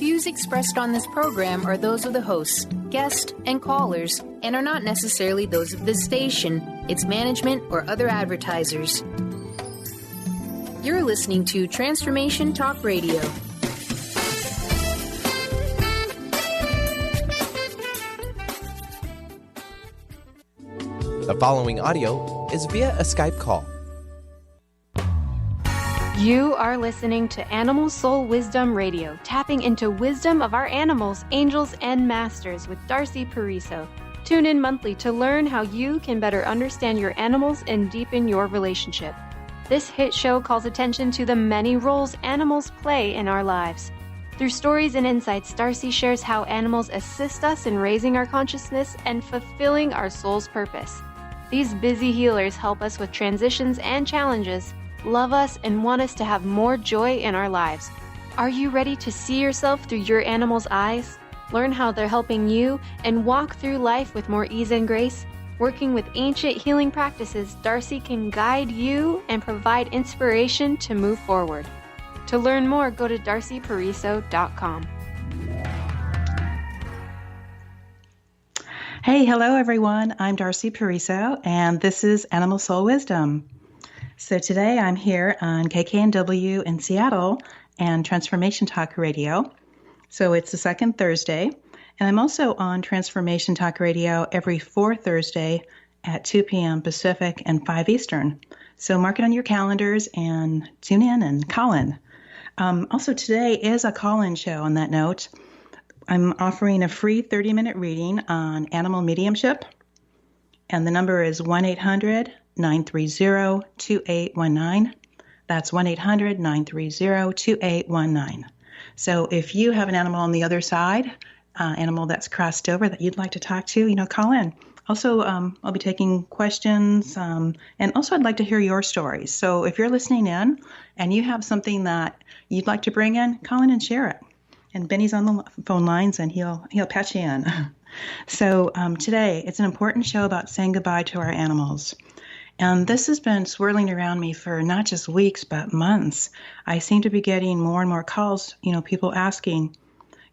views expressed on this program are those of the hosts, guests, and callers, and are not necessarily those of this station, its management, or other advertisers. You're listening to Transformation Talk Radio. The following audio is via a Skype call. You are listening to Animal Soul Wisdom Radio, tapping into wisdom of our animals, angels, and masters with Darcy Pariso. Tune in monthly to learn how you can better understand your animals and deepen your relationship. This hit show calls attention to the many roles animals play in our lives. Through stories and insights, Darcy shares how animals assist us in raising our consciousness and fulfilling our soul's purpose. These busy healers help us with transitions and challenges, love us, and want us to have more joy in our lives. Are you ready to see yourself through your animal's eyes? Learn how they're helping you and walk through life with more ease and grace? Working with ancient healing practices, Darcy can guide you and provide inspiration to move forward. To learn more, go to darcypariso.com. Hey, hello everyone. I'm Darcy Pariso, and this is Animal Soul Wisdom. So today I'm here on KKNW in Seattle and Transformation Talk Radio. So it's the second Thursday, and I'm also on Transformation Talk Radio every fourth Thursday at 2 p.m. Pacific and 5 Eastern. So mark it on your calendars and tune in and call in. Also today is a call-in show on that note. I'm offering a free 30-minute reading on animal mediumship, and the number is 1-800-930-2819. That's 1-800-930-2819. So if you have an animal on the other side, animal that's crossed over that you'd like to talk to, call in. Also, I'll be taking questions, and also I'd like to hear your stories. So if you're listening in and you have something that you'd like to bring in, call in and share it. And Benny's on the phone lines, and he'll patch you in. So today, it's an important show about saying goodbye to our animals. And this has been swirling around me for not just weeks, but months. I seem to be getting more and more calls, people asking,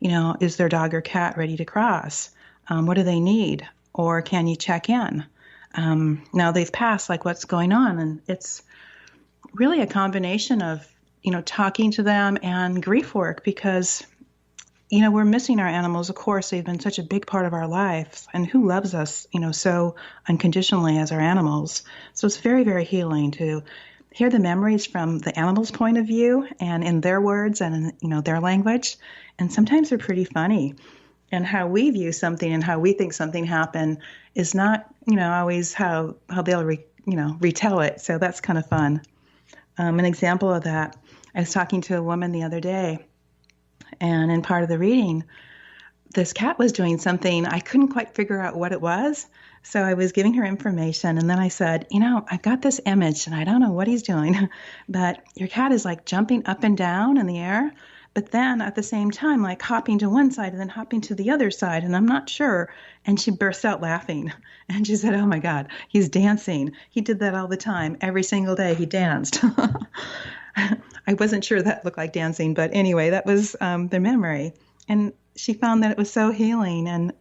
is their dog or cat ready to cross? What do they need? Or can you check in? Now they've passed, like what's going on? And it's really a combination of, talking to them and grief work because we're missing our animals. Of course, they've been such a big part of our lives, and who loves us, so unconditionally as our animals. So it's very, very healing to hear the memories from the animal's point of view and in their words and in, their language. And sometimes they're pretty funny. And how we view something and how we think something happened is not, always how they'll, retell it. So that's kind of fun. An example of that, I was talking to a woman the other day, and in part of the reading, this cat was doing something. I couldn't quite figure out what it was. So I was giving her information. And then I said, I've got this image and I don't know what he's doing, but your cat is like jumping up and down in the air, but then at the same time, like hopping to one side and then hopping to the other side. And I'm not sure. And she burst out laughing. And she said, oh my God, he's dancing. He did that all the time. Every single day he danced. I wasn't sure that looked like dancing, but anyway, that was their memory. And she found that it was so healing. And,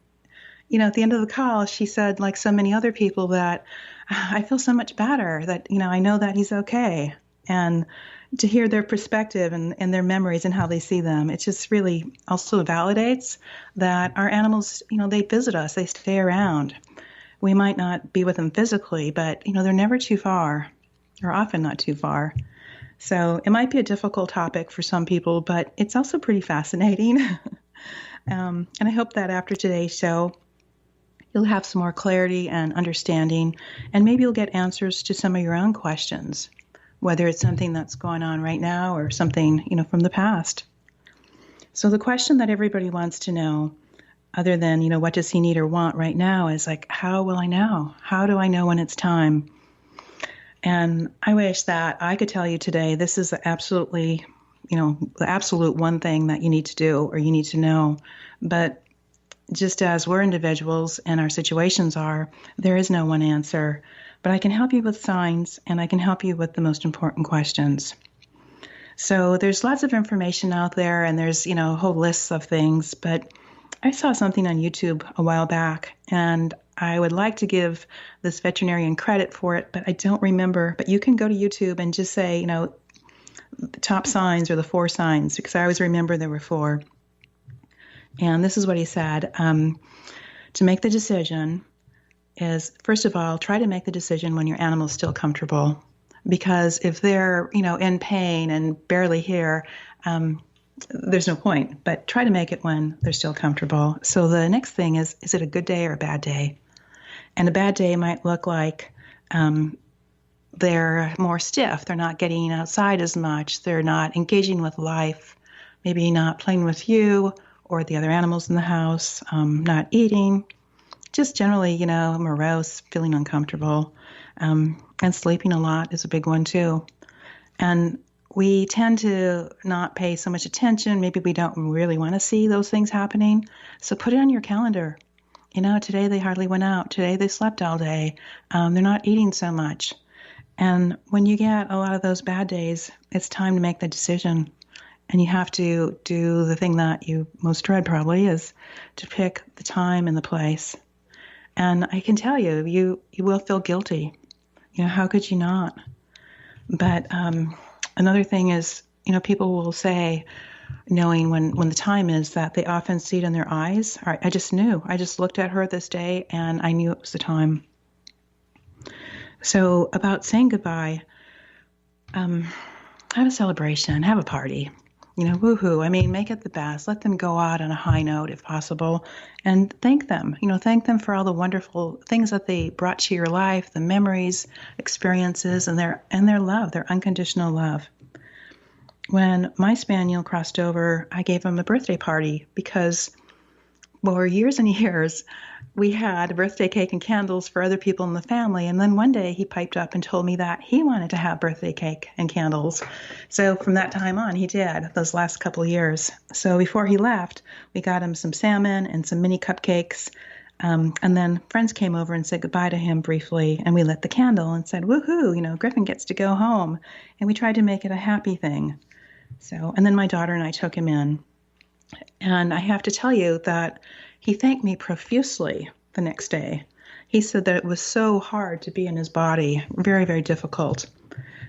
at the end of the call, she said, like so many other people, that I feel so much better, that, I know that he's okay. And to hear their perspective and their memories and how they see them, it just really also validates that our animals, they visit us, they stay around. We might not be with them physically, but, they're never too far, or often not too far. So it might be a difficult topic for some people, but it's also pretty fascinating. And I hope that after today's show, you'll have some more clarity and understanding, and maybe you'll get answers to some of your own questions, whether it's something that's going on right now or something, from the past. So the question that everybody wants to know, other than, what does he need or want right now, is like, how will I know? How do I know when it's time? And I wish that I could tell you today, this is absolutely, the absolute one thing that you need to do or you need to know. But just as we're individuals and our situations are, there is no one answer. But I can help you with signs, and I can help you with the most important questions. So there's lots of information out there, and there's, whole lists of things. But I saw something on YouTube a while back, and I would like to give this veterinarian credit for it, but I don't remember. But you can go to YouTube and just say, the top signs or the 4 signs, because I always remember there were 4. And this is what he said. To make the decision is, first of all, try to make the decision when your animal's still comfortable. Because if they're, in pain and barely here, there's no point. But try to make it when they're still comfortable. So the next thing is it a good day or a bad day? And a bad day might look like they're more stiff. They're not getting outside as much. They're not engaging with life, maybe not playing with you or the other animals in the house, not eating, just generally, morose, feeling uncomfortable. And sleeping a lot is a big one too. And we tend to not pay so much attention. Maybe we don't really want to see those things happening. So put it on your calendar. Today they hardly went out. Today they slept all day. They're not eating so much. And when you get a lot of those bad days, it's time to make the decision. And you have to do the thing that you most dread, probably, is to pick the time and the place. And I can tell you, you will feel guilty. How could you not? But another thing is, people will say, knowing when the time is, that they often see it in their eyes. I just knew. I just looked at her this day, and I knew it was the time. So about saying goodbye, have a celebration, have a party. Woohoo. Make it the best. Let them go out on a high note if possible, and thank them. Thank them for all the wonderful things that they brought to your life, the memories, experiences, and their love, their unconditional love. When my spaniel crossed over, I gave him a birthday party because for years and years, we had a birthday cake and candles for other people in the family. And then one day he piped up and told me that he wanted to have birthday cake and candles. So from that time on, he did, those last couple of years. So before he left, we got him some salmon and some mini cupcakes. And then friends came over and said goodbye to him briefly. And we lit the candle and said, woohoo, Griffin gets to go home. And we tried to make it a happy thing. And then my daughter and I took him in. And I have to tell you that he thanked me profusely the next day. He said that it was so hard to be in his body, very, very difficult.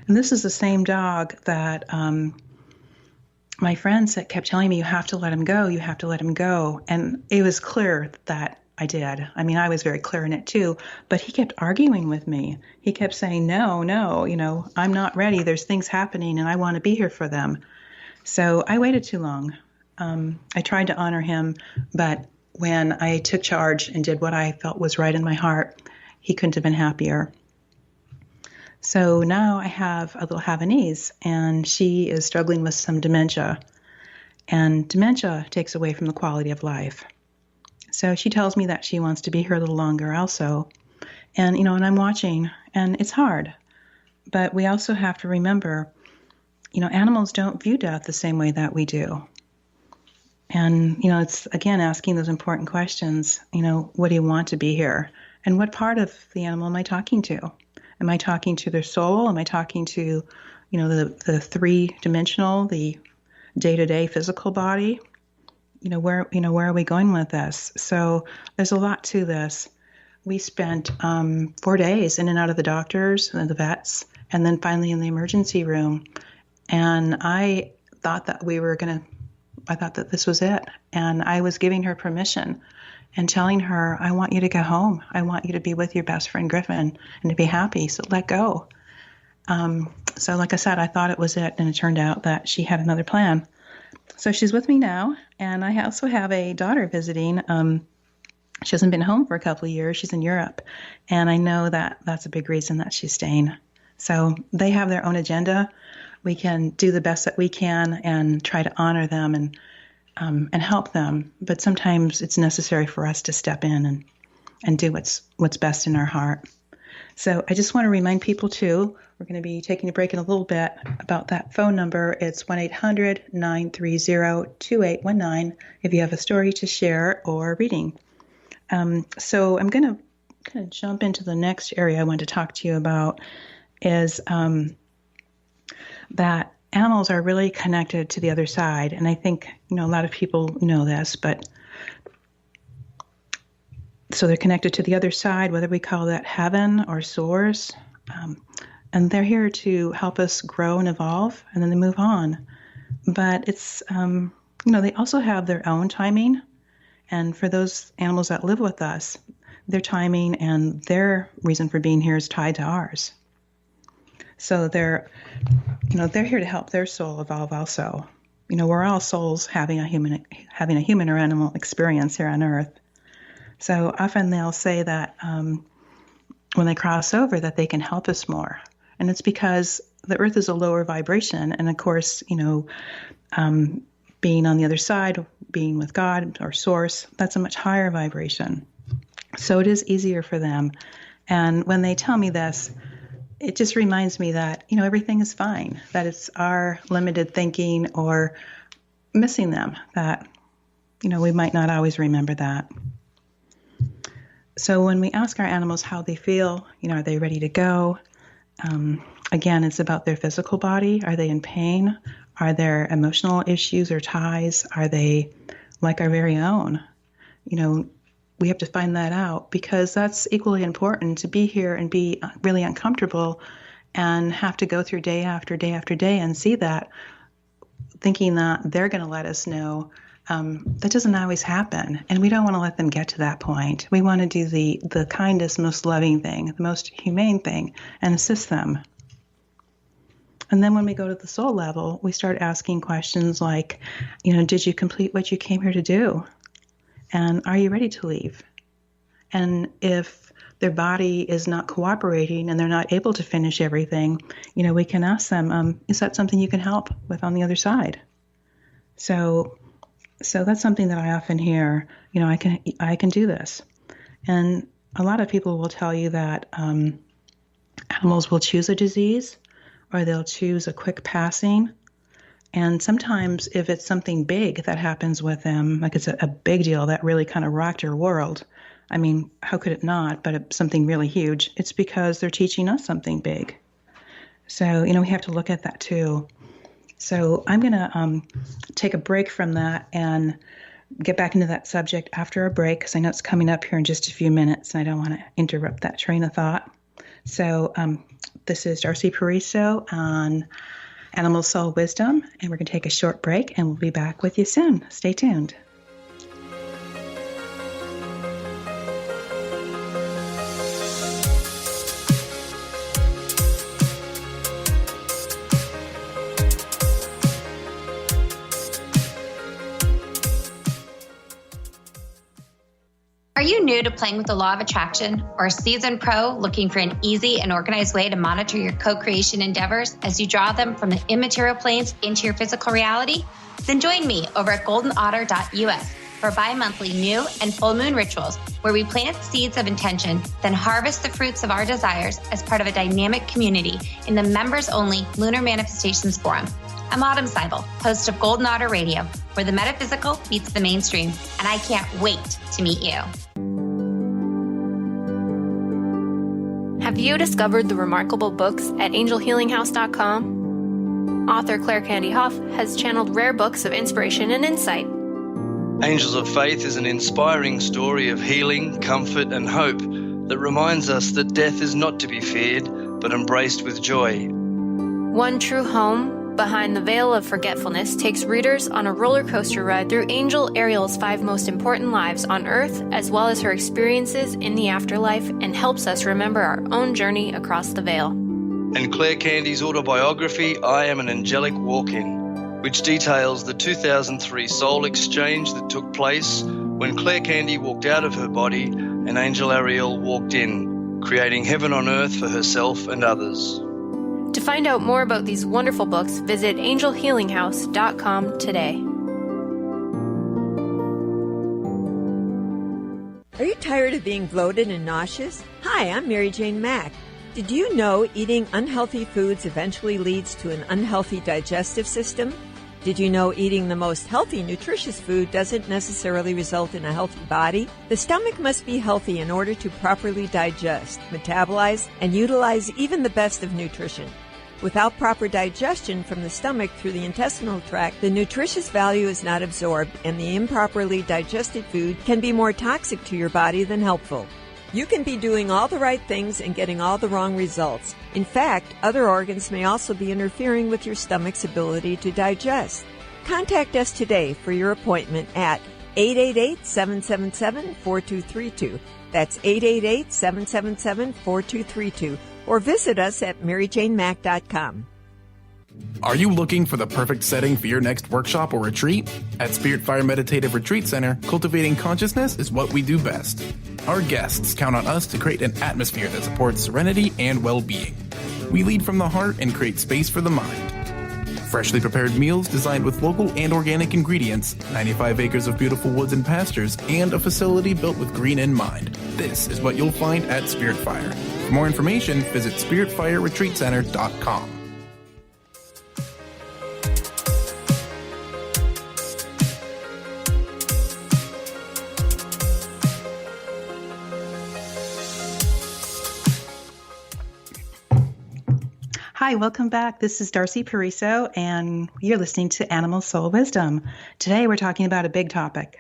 And this is the same dog that my friends that kept telling me, you have to let him go, you have to let him go. And it was clear that I did. I was very clear in it too, but he kept arguing with me. He kept saying, no, I'm not ready. There's things happening and I want to be here for them. So I waited too long. I tried to honor him, but when I took charge and did what I felt was right in my heart, he couldn't have been happier. So now I have a little Havanese, and she is struggling with some dementia. And dementia takes away from the quality of life. So she tells me that she wants to be here a little longer also. And, and I'm watching, and it's hard. But we also have to remember, animals don't view death the same way that we do. And, it's, again, asking those important questions, what do you want to be here? And what part of the animal am I talking to? Am I talking to their soul? Am I talking to, the three-dimensional, the day-to-day physical body? Where are we going with this? So there's a lot to this. We spent 4 days in and out of the doctors and the vets, and then finally in the emergency room. And I thought that this was it. And I was giving her permission and telling her, I want you to go home. I want you to be with your best friend, Griffin, and to be happy. So let go. So like I said, I thought it was it. And it turned out that she had another plan. So she's with me now. And I also have a daughter visiting. She hasn't been home for a couple of years. She's in Europe. And I know that that's a big reason that she's staying. So they have their own agenda. We can do the best that we can and try to honor them and help them. But sometimes it's necessary for us to step in and do what's best in our heart. So I just want to remind people too, we're going to be taking a break in a little bit about that phone number. It's 1-800-930-2819 if you have a story to share or reading. So I'm going to kind of jump into the next area I want to talk to you about is that animals are really connected to the other side. And I think, a lot of people know this, but so they're connected to the other side, whether we call that heaven or source. And they're here to help us grow and evolve, and then they move on. But it's, they also have their own timing. And for those animals that live with us, their timing and their reason for being here is tied to ours. So they're here to help their soul evolve also. We're all souls having a human or animal experience here on Earth. So often they'll say that when they cross over that they can help us more. And it's because the Earth is a lower vibration. And of course, being on the other side, being with God or Source, that's a much higher vibration. So it is easier for them. And when they tell me this, it just reminds me that, everything is fine, that it's our limited thinking or missing them that, we might not always remember that. So when we ask our animals how they feel, are they ready to go? Again, it's about their physical body. Are they in pain? Are there emotional issues or ties? Are they like our very own? We have to find that out, because that's equally important, to be here and be really uncomfortable and have to go through day after day after day and see that, thinking that they're going to let us know. That doesn't always happen, and we don't want to let them get to that point. We want to do the kindest, most loving thing, the most humane thing, and assist them. And then when we go to the soul level, we start asking questions like, did you complete what you came here to do? And are you ready to leave? And if their body is not cooperating and they're not able to finish everything, we can ask them, is that something you can help with on the other side? So that's something that I often hear, I can do this. And a lot of people will tell you that animals will choose a disease, or they'll choose a quick passing. And sometimes if it's something big that happens with them, like it's a big deal that really kind of rocked your world, I mean, how could it not? But it's something really huge. It's because they're teaching us something big. So, we have to look at that too. So I'm going to take a break from that and get back into that subject after a break, because I know it's coming up here in just a few minutes, and I don't want to interrupt that train of thought. So this is Darcy Pariso on Animal Soul Wisdom, and we're going to take a short break, and we'll be back with you soon. Stay tuned. Are you new to playing with the law of attraction, or a seasoned pro looking for an easy and organized way to monitor your co-creation endeavors as you draw them from the immaterial planes into your physical reality? Then join me over at goldenotter.us for bi-monthly new and full moon rituals, where we plant seeds of intention, then harvest the fruits of our desires as part of a dynamic community in the members-only Lunar Manifestations Forum. I'm Autumn Seibel, host of Golden Otter Radio, where the metaphysical meets the mainstream, and I can't wait to meet you. Have you discovered the remarkable books at angelhealinghouse.com? Author Claire Candy Hough has channeled rare books of inspiration and insight. Angels of Faith is an inspiring story of healing, comfort, and hope that reminds us that death is not to be feared, but embraced with joy. One True Home, Behind the Veil of Forgetfulness takes readers on a roller coaster ride through Angel Ariel's 5 most important lives on Earth, as well as her experiences in the afterlife, and helps us remember our own journey across the veil. And Claire Candy's autobiography, I Am an Angelic Walk-In, which details the 2003 soul exchange that took place when Claire Candy walked out of her body and Angel Ariel walked in, creating heaven on earth for herself and others. To find out more about these wonderful books, visit angelhealinghouse.com today. Are you tired of being bloated and nauseous? Hi, I'm Mary Jane Mack. Did you know eating unhealthy foods eventually leads to an unhealthy digestive system? Did you know eating the most healthy, nutritious food doesn't necessarily result in a healthy body? The stomach must be healthy in order to properly digest, metabolize, and utilize even the best of nutrition. Without proper digestion from the stomach through the intestinal tract, the nutritious value is not absorbed, and the improperly digested food can be more toxic to your body than helpful. You can be doing all the right things and getting all the wrong results. In fact, other organs may also be interfering with your stomach's ability to digest. Contact us today for your appointment at 888-777-4232. That's 888-777-4232. Or visit us at maryjanemack.com. Are you looking for the perfect setting for your next workshop or retreat? At Spirit Fire Meditative Retreat Center, cultivating consciousness is what we do best. Our guests count on us to create an atmosphere that supports serenity and well-being. We lead from the heart and create space for the mind. Freshly prepared meals designed with local and organic ingredients, 95 acres of beautiful woods and pastures, and a facility built with green in mind. This is what you'll find at Spirit Fire. For more information, visit spiritfireretreatcenter.com. Hi, welcome back. This is Darcy Pariso, and you're listening to Animal Soul Wisdom. Today we're talking about a big topic.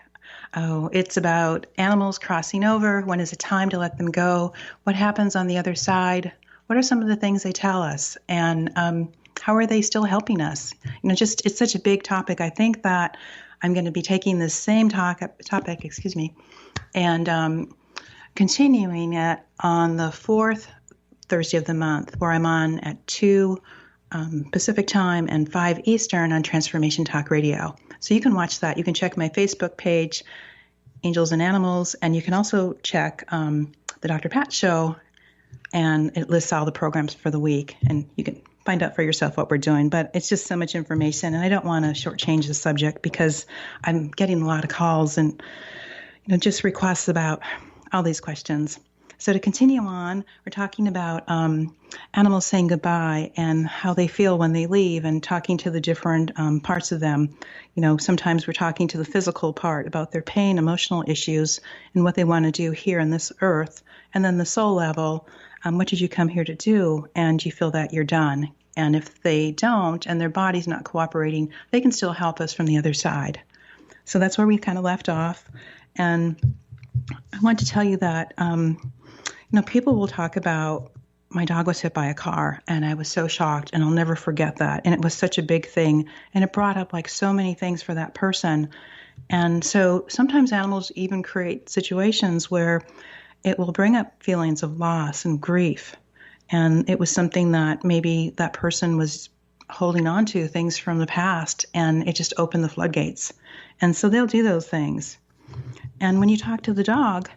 It's about animals crossing over. When is it time to let them go? What happens on the other side? What are some of the things they tell us? And how are they still helping us? It's such a big topic. I think that I'm going to be taking this same topic, and continuing it on the fourth Thursday of the month, where I'm on at 2 Pacific time and 5 Eastern on Transformation Talk Radio. So you can watch that. You can check my Facebook page, Angels and Animals, and you can also check the Dr. Pat Show, and it lists all the programs for the week, and you can find out for yourself what we're doing. But it's just so much information, and I don't want to shortchange the subject because I'm getting a lot of calls and just requests about all these questions. So to continue on, we're talking about animals saying goodbye and how they feel when they leave, and talking to the different parts of them. Sometimes we're talking to the physical part about their pain, emotional issues, and what they want to do here on this earth. And then the soul level, what did you come here to do? And you feel that you're done. And if they don't, and their body's not cooperating, they can still help us from the other side. So that's where we kind of left off. And I want to tell you that people will talk about, my dog was hit by a car, and I was so shocked, and I'll never forget that. And it was such a big thing, and it brought up like so many things for that person. And so sometimes animals even create situations where it will bring up feelings of loss and grief. And it was something that maybe that person was holding on to, things from the past, and it just opened the floodgates. And so they'll do those things. And when you talk to the dog,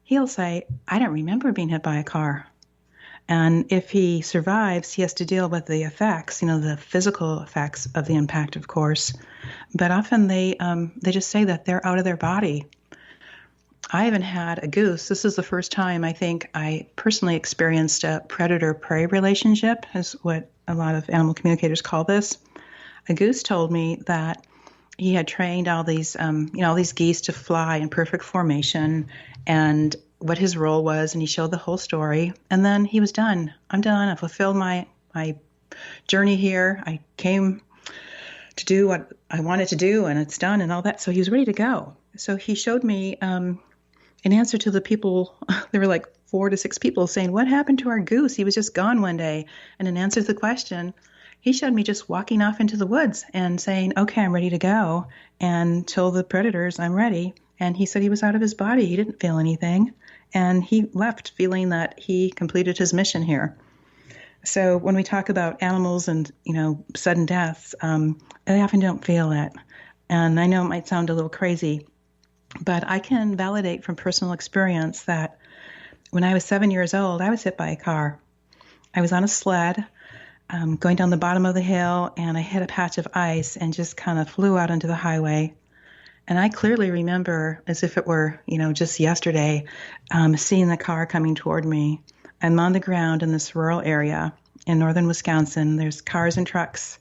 he'll say, I don't remember being hit by a car. And if he survives, he has to deal with the effects, the physical effects of the impact, of course. But often they just say that they're out of their body. I even had a goose. This is the first time I think I personally experienced a predator-prey relationship, is what a lot of animal communicators call this. A goose told me that he had trained all these geese to fly in perfect formation, and what his role was, and he showed the whole story. And then he was done. I'm done. I fulfilled my journey here. I came to do what I wanted to do, and it's done and all that. So he was ready to go. So he showed me an answer to the people. There were like 4 to 6 people saying, what happened to our goose? He was just gone one day. And in answer to the question, he showed me just walking off into the woods and saying, okay, I'm ready to go, and told the predators, I'm ready. And he said he was out of his body. He didn't feel anything. And he left feeling that he completed his mission here. So when we talk about animals and, sudden deaths, they often don't feel it. And I know it might sound a little crazy, but I can validate from personal experience that when I was 7 years old, I was hit by a car. I was on a sled going down the bottom of the hill, and I hit a patch of ice and just kind of flew out onto the highway. And I clearly remember, as if it were, just yesterday, seeing the car coming toward me. I'm on the ground in this rural area in northern Wisconsin. There's cars and trucks,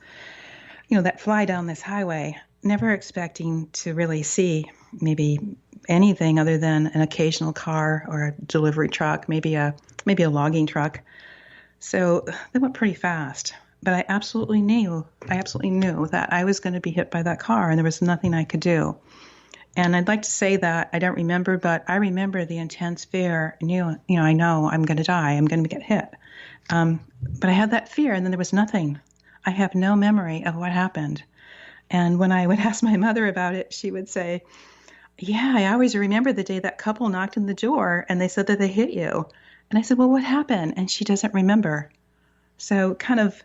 that fly down this highway, never expecting to really see maybe anything other than an occasional car or a delivery truck, maybe a logging truck. So they went pretty fast. But I absolutely knew that I was going to be hit by that car, and there was nothing I could do. And I'd like to say that I don't remember, but I remember the intense fear. I know I'm going to die. I'm going to get hit. But I had that fear, and then there was nothing. I have no memory of what happened. And when I would ask my mother about it, she would say, yeah, I always remember the day that couple knocked on the door and they said that they hit you. And I said, well, what happened? And she doesn't remember. So kind of,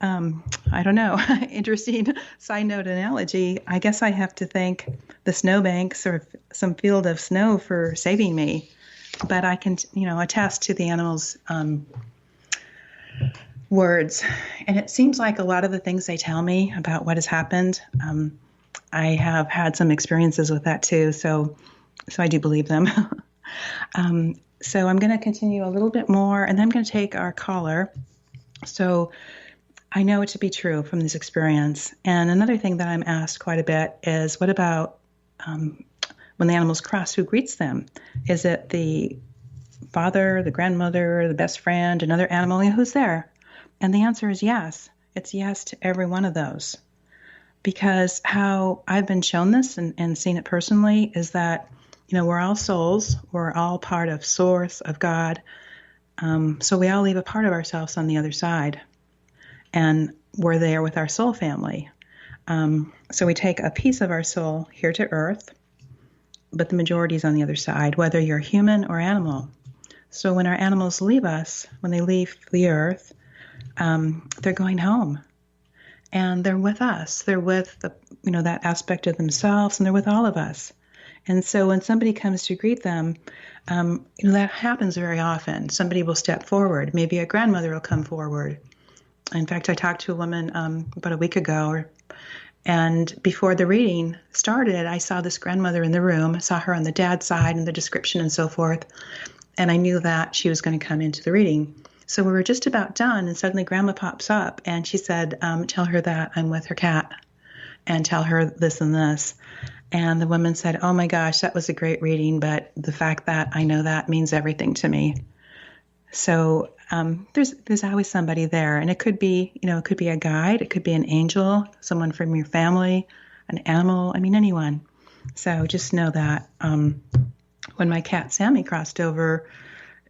I don't know, interesting side note analogy. I guess I have to thank the snowbanks or some field of snow for saving me. But I can, attest to the animals' words. And it seems like a lot of the things they tell me about what has happened, I have had some experiences with that too. So I do believe them. So I'm going to continue a little bit more, and then I'm going to take our caller. So I know it to be true from this experience. And another thing that I'm asked quite a bit is, what about when the animals cross, who greets them? Is it the father, the grandmother, the best friend, another animal? Who's there? And the answer is yes. It's yes to every one of those. Because how I've been shown this and seen it personally is that, we're all souls. We're all part of Source, of God. So we all leave a part of ourselves on the other side. And we're there with our soul family. So we take a piece of our soul here to Earth, but the majority is on the other side, whether you're human or animal. So when our animals leave us, when they leave the Earth, they're going home. And they're with us. They're with that aspect of themselves, and they're with all of us. And so when somebody comes to greet them, that happens very often. Somebody will step forward. Maybe a grandmother will come forward. In fact, I talked to a woman about a week ago, and before the reading started, I saw this grandmother in the room. I saw her on the dad's side and the description and so forth. And I knew that she was going to come into the reading. So we were just about done, and suddenly Grandma pops up, and she said, tell her that I'm with her cat, and tell her this and this. And the woman said, oh my gosh, that was a great reading, but the fact that I know that means everything to me. So there's always somebody there, and it could be, it could be a guide, it could be an angel, someone from your family, an animal, anyone. So just know that when my cat Sammy crossed over,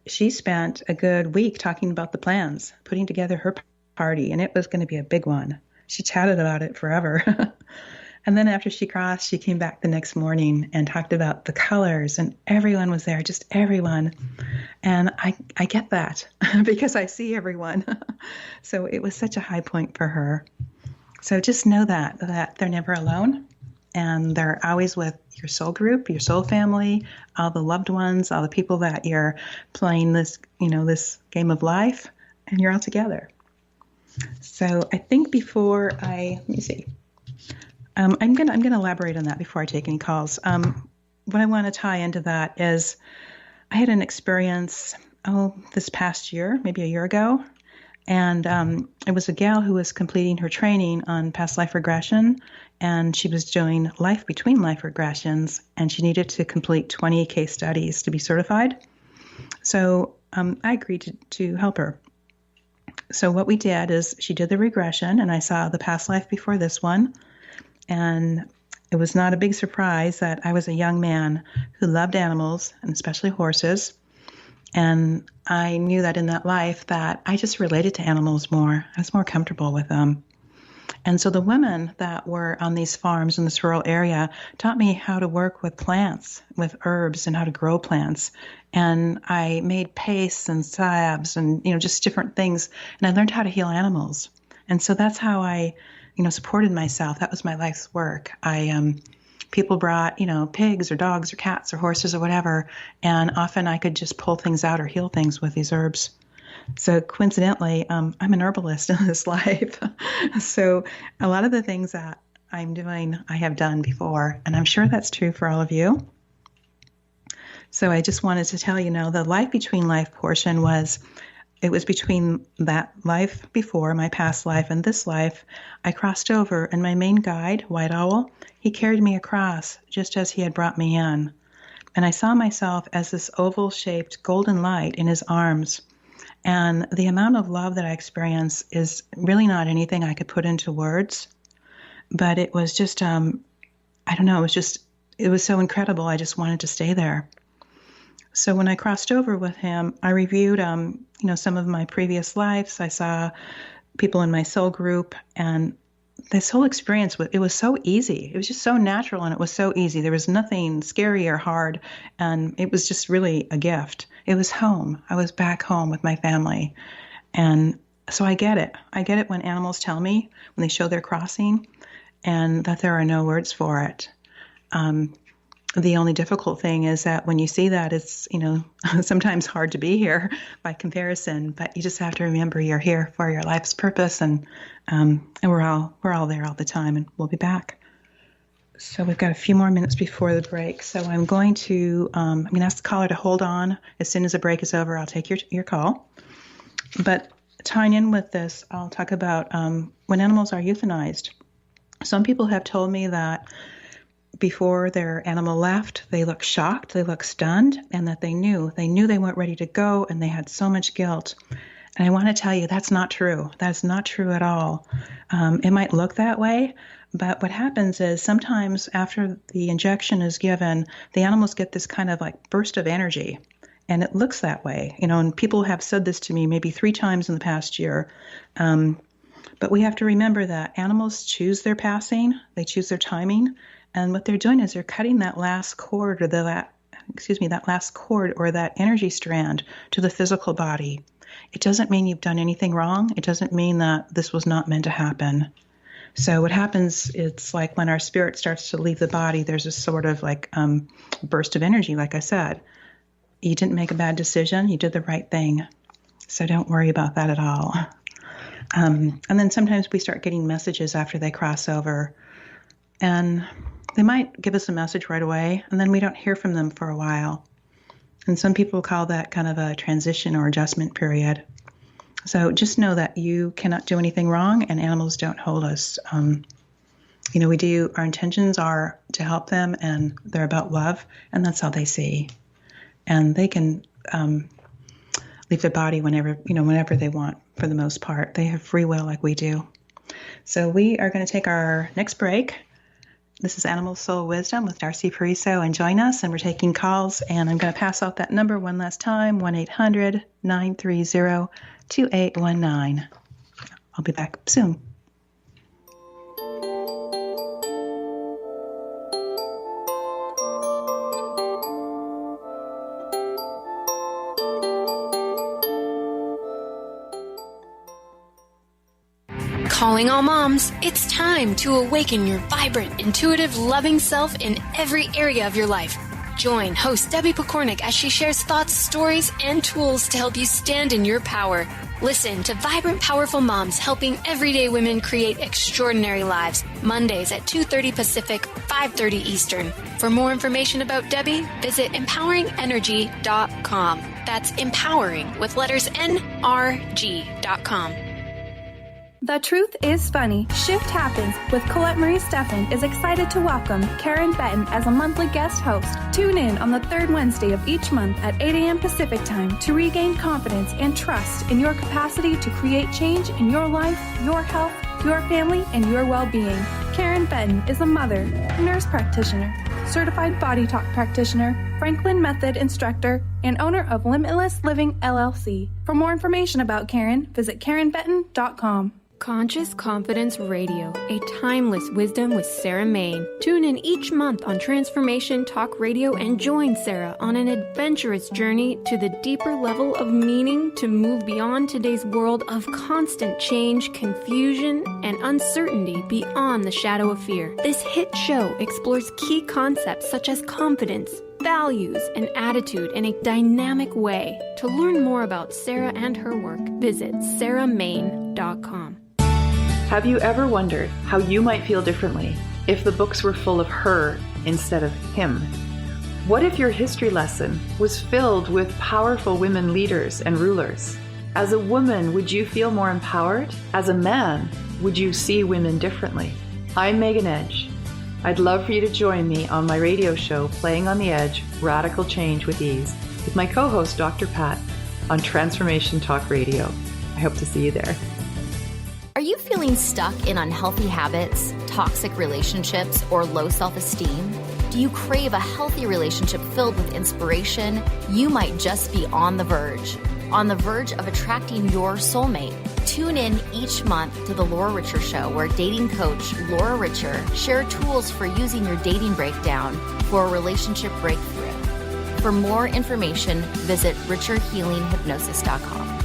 she spent a good week talking about the plans, putting together her party, and it was going to be a big one. She chatted about it forever. And then after she crossed, she came back the next morning and talked about the colors, and everyone was there, just everyone. And I get that because I see everyone. So it was such a high point for her. So just know that they're never alone, and they're always with your soul group, your soul family, all the loved ones, all the people that you're playing this, this game of life, and you're all together. So I think before let me see. I'm gonna elaborate on that before I take any calls. What I want to tie into that is I had an experience, this past year, maybe a year ago, and it was a gal who was completing her training on past life regression, and she was doing life between life regressions, and she needed to complete 20 case studies to be certified. So I agreed to help her. So what we did is she did the regression, and I saw the past life before this one. And it was not a big surprise that I was a young man who loved animals, and especially horses. And I knew that in that life that I just related to animals more. I was more comfortable with them. And so the women that were on these farms in this rural area taught me how to work with plants, with herbs, and how to grow plants. And I made pastes and salves and, just different things. And I learned how to heal animals. And so that's how I supported myself. That was my life's work. People brought, pigs or dogs or cats or horses or whatever, and often I could just pull things out or heal things with these herbs. So coincidentally, I'm an herbalist in this life. So a lot of the things that I'm doing, I have done before, and I'm sure that's true for all of you. So I just wanted to tell the life between life portion was between that life before, my past life, and this life. I crossed over, and my main guide, White Owl, he carried me across just as he had brought me in. And I saw myself as this oval-shaped golden light in his arms. And the amount of love that I experience is really not anything I could put into words. But it was just, I don't know, it was so incredible. I just wanted to stay there. So when I crossed over with him, I reviewed, some of my previous lives. I saw people in my soul group, and this whole experience, it was so easy. It was just so natural, and it was so easy. There was nothing scary or hard, and it was just really a gift. It was home. I was back home with my family. And so I get it. I get it when animals tell me, when they show their crossing, and that there are no words for it. The only difficult thing is that when you see that, it's, sometimes hard to be here by comparison, but you just have to remember you're here for your life's purpose, and we're all there all the time, and we'll be back. So we've got a few more minutes before the break. So I'm going to ask the caller to hold on. As soon as the break is over, I'll take your call. But tying in with this, I'll talk about when animals are euthanized. Some people have told me that before their animal left, they looked shocked, they looked stunned, and that they knew they weren't ready to go, and they had so much guilt. And I want to tell you, that's not true. That's not true at all. It might look that way, but what happens is sometimes after the injection is given, the animals get this kind of like burst of energy, and it looks that way. And people have said this to me maybe 3 times in the past year. But we have to remember that animals choose their passing, they choose their timing, and what they're doing is they're cutting that last cord or that energy strand to the physical body. It doesn't mean you've done anything wrong. It doesn't mean that this was not meant to happen. So what happens, it's like when our spirit starts to leave the body, there's a sort of like burst of energy, like I said. You didn't make a bad decision. You did the right thing. So don't worry about that at all. And then sometimes we start getting messages after they cross over, and they might give us a message right away, and then we don't hear from them for a while. And some people call that kind of a transition or adjustment period. So just know that you cannot do anything wrong, and animals don't hold us. Our intentions are to help them, and they're about love, and that's all they see. And they can leave the body whenever they want, for the most part. They have free will like we do. So we are going to take our next break. This is Animal Soul Wisdom with Darcy Pariso, and join us, and we're taking calls, and I'm going to pass out that number one last time, 1-800-930-2819. I'll be back soon. Calling all moms, it's time to awaken your vibrant, intuitive, loving self in every area of your life. Join host Debbie Pokornik as she shares thoughts, stories, and tools to help you stand in your power. Listen to Vibrant, Powerful Moms helping everyday women create extraordinary lives. Mondays at 2:30 Pacific, 5:30 Eastern. For more information about Debbie, visit empoweringenergy.com. That's empowering with letters NRG.com. The Truth is Funny. Shift Happens with Colette Marie Steffen is excited to welcome Karen Benton as a monthly guest host. Tune in on the third Wednesday of each month at 8 a.m. Pacific Time to regain confidence and trust in your capacity to create change in your life, your health, your family, and your well-being. Karen Benton is a mother, nurse practitioner, certified body talk practitioner, Franklin Method instructor, and owner of Limitless Living LLC. For more information about Karen, visit KarenBenton.com. Conscious Confidence Radio, a timeless wisdom with Sarah Main. Tune in each month on Transformation Talk Radio and join Sarah on an adventurous journey to the deeper level of meaning to move beyond today's world of constant change, confusion, and uncertainty beyond the shadow of fear. This hit show explores key concepts such as confidence, values, and attitude in a dynamic way. To learn more about Sarah and her work, visit sarahmain.com. Have you ever wondered how you might feel differently if the books were full of her instead of him? What if your history lesson was filled with powerful women leaders and rulers? As a woman, would you feel more empowered? As a man, would you see women differently? I'm Megan Edge. I'd love for you to join me on my radio show, Playing on the Edge, Radical Change with Ease, with my co-host, Dr. Pat. on Transformation Talk Radio. I hope to see you there. Are you feeling stuck in unhealthy habits, toxic relationships, or low self-esteem? Do you crave a healthy relationship filled with inspiration? You might just be on the verge of attracting your soulmate. Tune in each month to The Laura Richer Show, where dating coach Laura Richer shares tools for using your dating breakdown for a relationship breakthrough. For more information, visit richerhealinghypnosis.com.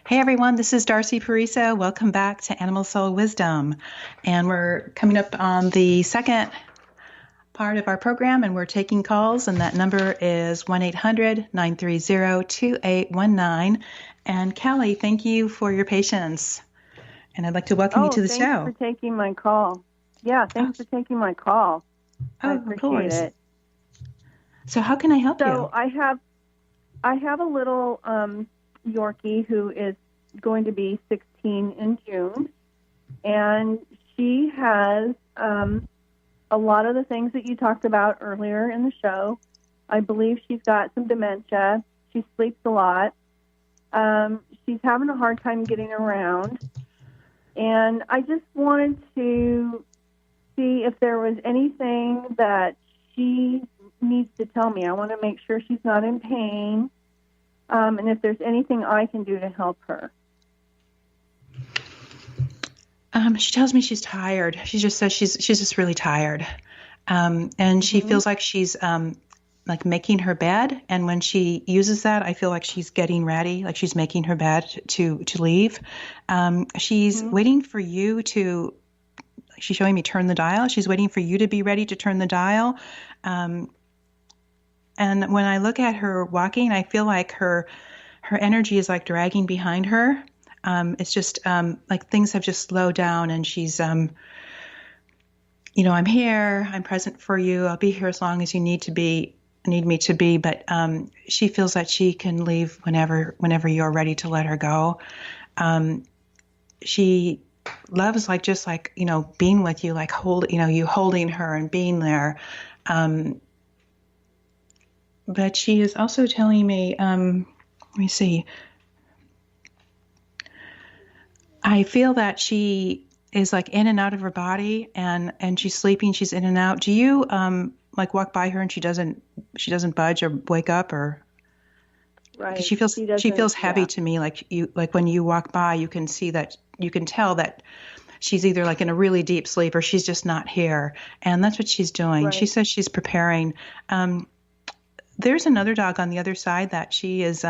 Hey everyone, this is Darcy Pariso. Welcome back to Animal Soul Wisdom. And we're coming up on the second part of our program, and we're taking calls, and that number is 1-800-930-2819. And Kelly, thank you for your patience. And I'd like to welcome you to the show. Thanks for taking my call. Yeah, thanks for taking my call. I appreciate it. So how can I help you? So I have a little Yorkie who is going to be 16 in June, and she has a lot of the things that you talked about earlier in the show. I believe she's got some dementia. She sleeps a lot. She's having a hard time getting around, and I just wanted to see if there was anything that she needs to tell me. I want to make sure she's not in pain. And if there's anything I can do to help her. She tells me she's tired. She just says she's just really tired. And she feels like she's like making her bed. And when she uses that, I feel like she's getting ready, like she's making her bed to leave. She's waiting for you to, she's showing me turn the dial. She's waiting for you to be ready to turn the dial. And when I look at her walking, I feel like her energy is like dragging behind her. It's just like things have just slowed down, and she's, I'm here, I'm present for you. I'll be here as long as you need me to be. But she feels that she can leave whenever you're ready to let her go. She loves being with you, like you holding her and being there. But she is also telling me, let me see. I feel that she is like in and out of her body, and she's sleeping. She's in and out. Do you like walk by her and she doesn't budge or wake up, or? Right. She feels heavy to me. Like when you walk by, you can tell that she's either like in a really deep sleep or she's just not here. And that's what she's doing. Right. She says she's preparing. There's another dog on the other side that she is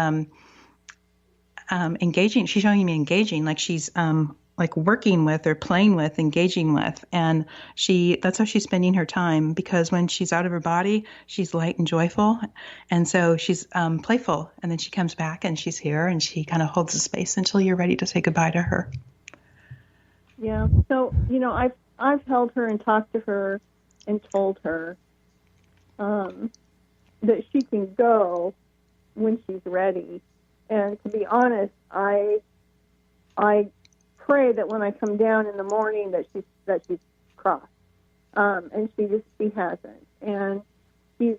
engaging. She's showing me engaging, like she's like working with or playing with, engaging with. And that's how she's spending her time, because when she's out of her body, she's light and joyful. And so she's playful. And then she comes back and she's here and she kind of holds the space until you're ready to say goodbye to her. Yeah. So, I've held her and talked to her and told her, that she can go when she's ready. And to be honest, I pray that when I come down in the morning that she's crossed. And she hasn't. And she's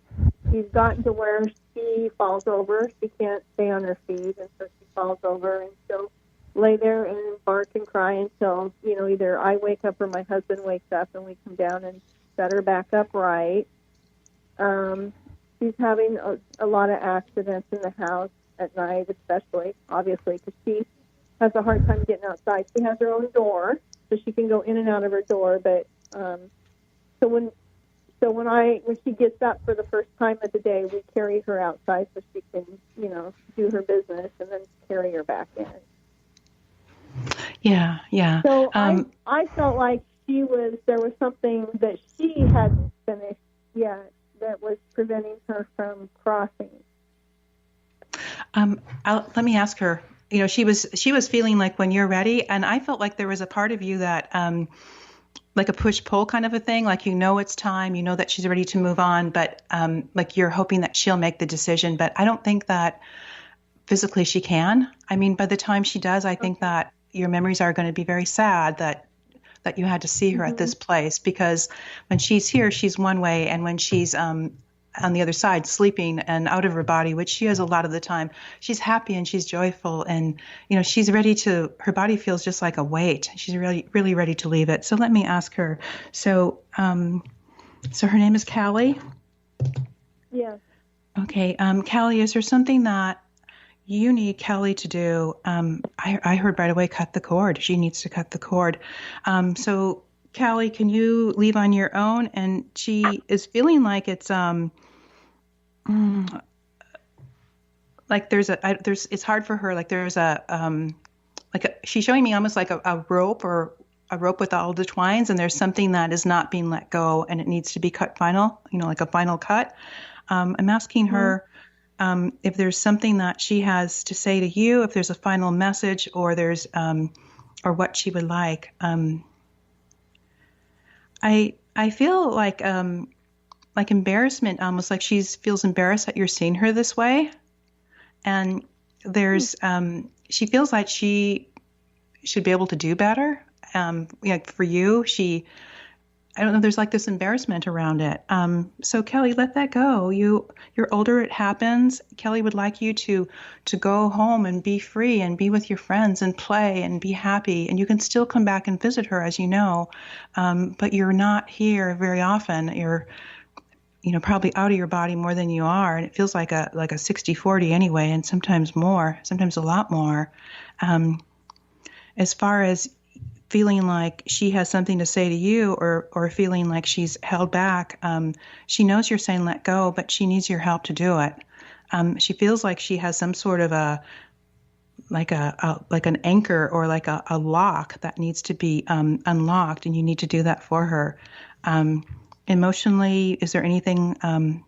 gotten to where she falls over. She can't stay on her feet, and so she falls over, and she'll lay there and bark and cry until, either I wake up or my husband wakes up and we come down and set her back upright. She's having a lot of accidents in the house at night, especially, obviously, because she has a hard time getting outside. She has her own door, so she can go in and out of her door. But so when she gets up for the first time of the day, we carry her outside so she can, do her business, and then carry her back in. Yeah. So I felt like there was something that she hadn't finished yet that was preventing her from crossing. Let me ask her. She was feeling like when you're ready, and I felt like there was a part of you that, like a push-pull kind of a thing, like it's time, that she's ready to move on, but like you're hoping that she'll make the decision. But I don't think that physically she can. I mean, by the time she does, I think that your memories are going to be very sad that you had to see her at this place, because when she's here, she's one way, and when she's on the other side, sleeping and out of her body, which she is a lot of the time, she's happy and she's joyful, and she's ready to. Her body feels just like a weight. She's really, really ready to leave it. So let me ask her. So, so her name is Callie. Yes. Okay, Callie, is there something that you need Kelly to do? I heard right away, cut the cord. She needs to cut the cord. So, Callie, can you leave on your own? And she is feeling like it's like it's hard for her. Like there's she's showing me almost like a rope, or a rope with all the twines, and there's something that is not being let go, and it needs to be cut final. Like a final cut. I'm asking her. If there's something that she has to say to you, if there's a final message, or there's, or what she would like. I feel like embarrassment, almost like she feels embarrassed that you're seeing her this way, and there's, she feels like she should be able to do better. For you, I don't know, there's like this embarrassment around it. So Kelly, let that go. You're older, it happens. Kelly would like you to go home and be free and be with your friends and play and be happy. And you can still come back and visit her, as you know, but you're not here very often. You're, probably out of your body more than you are. And it feels like a 60-40 anyway, and sometimes more, sometimes a lot more. As far as feeling like she has something to say to you, or feeling like she's held back, she knows you're saying let go, but she needs your help to do it. She feels like she has some sort of like an anchor, or like a lock that needs to be unlocked, and you need to do that for her. Emotionally, is there anything?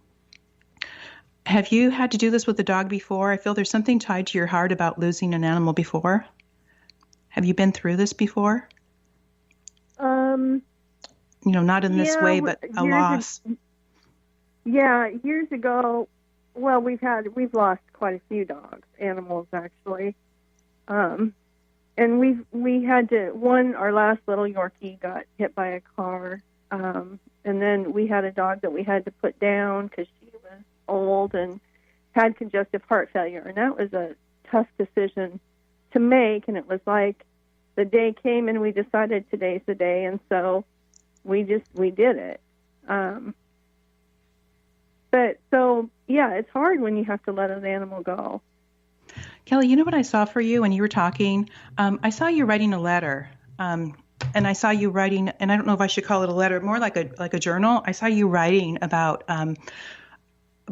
Have you had to do this with the dog before? I feel there's something tied to your heart about losing an animal before. Have you been through this before? Not in this way, but a loss. Years ago. Well, we've lost quite a few animals actually, and we had to. Our last little Yorkie got hit by a car, and then we had a dog that we had to put down because she was old and had congestive heart failure, and that was a tough decision to make. And it was like the day came and we decided today's the day, and so we did it. But so, it's hard when you have to let an animal go. Kelly, you know what I saw for you when you were talking? I saw you writing a letter, and I saw you writing, and I don't know if I should call it a letter, more like a journal. I saw you writing about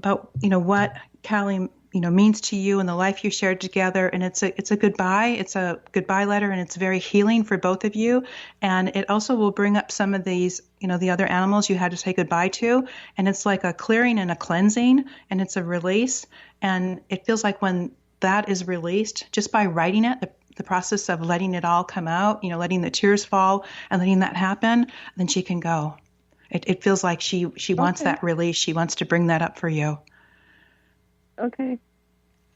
what Callie means to you and the life you shared together. And it's a goodbye. It's a goodbye letter, and it's very healing for both of you. And it also will bring up some of these, the other animals you had to say goodbye to. And it's like a clearing and a cleansing, and it's a release. And it feels like when that is released, just by writing it, the process of letting it all come out, letting the tears fall and letting that happen, then she can go. It feels like she wants that release. She wants to bring that up for you. Okay.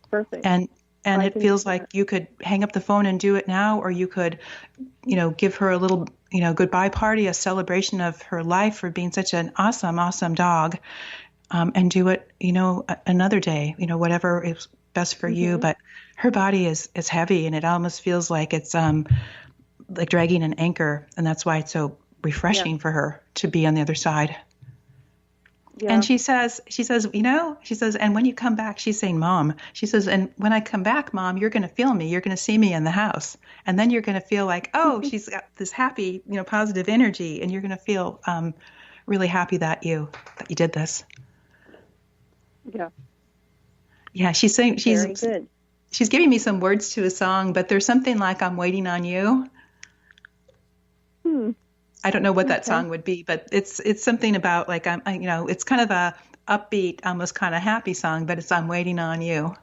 Perfect. And it feels like you could hang up the phone and do it now, or you could, give her a little, goodbye party, a celebration of her life for being such an awesome, awesome dog, and do it, another day, whatever is best for you. But her body is heavy, and it almost feels like it's like dragging an anchor, and that's why it's so refreshing for her to be on the other side. Yeah. And she says, and when you come back, she's saying, Mom, she says, and when I come back, Mom, you're going to feel me. You're going to see me in the house. And then you're going to feel like, oh, she's got this happy, positive energy. And you're going to feel really happy that you did this. Yeah. Yeah. She's saying, very good. She's giving me some words to a song, but there's something like I'm waiting on you. I don't know what that song would be, but it's something about like it's kind of a upbeat, almost kind of happy song, but it's I'm waiting on you.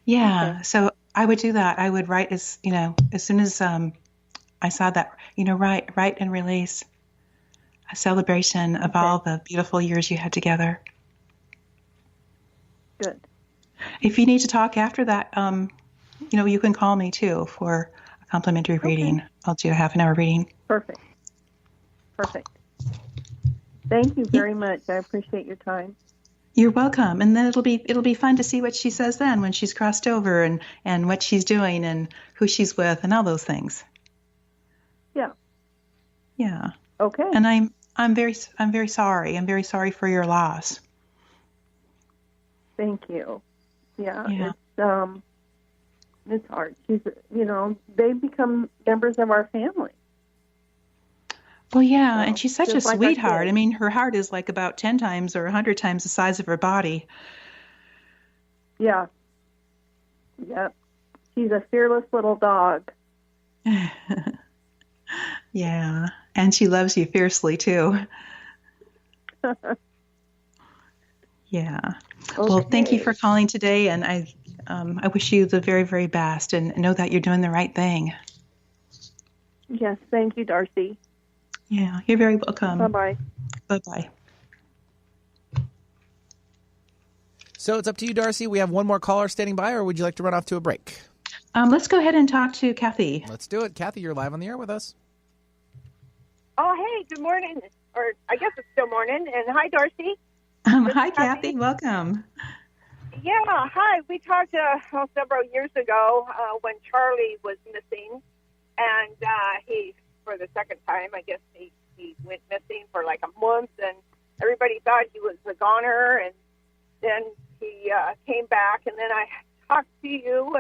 Yeah, okay. So I would do that. I would write as soon as I saw that, write and release a celebration of all the beautiful years you had together. Good. If you need to talk after that, you can call me too for a complimentary reading. I'll do a half-an-hour reading. Perfect. Thank you very much. I appreciate your time. You're welcome. And then it'll be fun to see what she says then when she's crossed over and what she's doing and who she's with and all those things. Yeah. Yeah. Okay. And I'm very sorry. I'm very sorry for your loss. Thank you. Yeah. It's hard. She's, they become members of our family. Well, yeah, and she's such a like sweetheart. I mean, her heart is like about 10 times or 100 times the size of her body. Yeah. Yep. She's a fearless little dog. Yeah, and she loves you fiercely, too. Yeah. Okay. Well, thank you for calling today, and I wish you the very, very best, and know that you're doing the right thing. Yes, thank you, Darcy. Yeah, you're very welcome. Bye-bye. Bye-bye. So it's up to you, Darcy. We have one more caller standing by, or would you like to run off to a break? Let's go ahead and talk to Kathy. Let's do it. Kathy, you're live on the air with us. Oh, hey, good morning. Or I guess it's still morning. And hi, Darcy. Hi, Kathy. Welcome. Yeah, hi. We talked several years ago when Charlie was missing. And he, for the second time, I guess he went missing for like a month. And everybody thought he was a goner. And then he came back. And then I talked to you.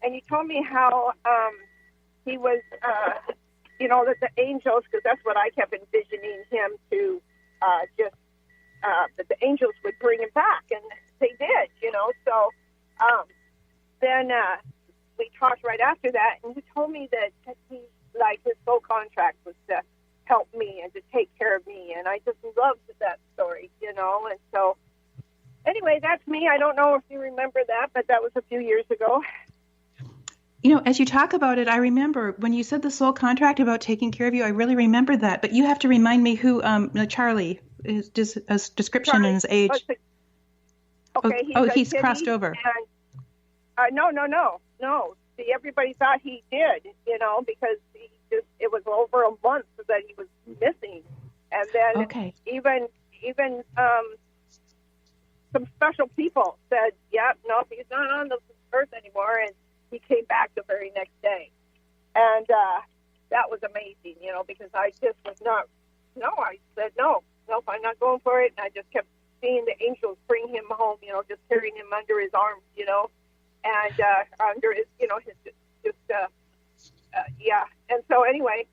And you told me how he was, that the angels, because that's what I kept envisioning him to that the angels would bring him back. And they did, So then we talked right after that, and you told me that he, his soul contract was to help me and to take care of me. And I just loved that story, And so anyway, that's me. I don't know if you remember that, but that was a few years ago. As you talk about it, I remember when you said the soul contract about taking care of you, I really remember that. But you have to remind me who Charlie, his description Charlie, and his age. Okay, he's crossed over. And, no. See, everybody thought he did, because it was over a month that he was missing. And then even some special people said, no, he's not on the earth anymore. And he came back the very next day. And that was amazing, because I just was not, I said, no, I'm not going for it. And I just kept seeing the angels bring him home, just carrying him under his arms, and under his, And so anyway,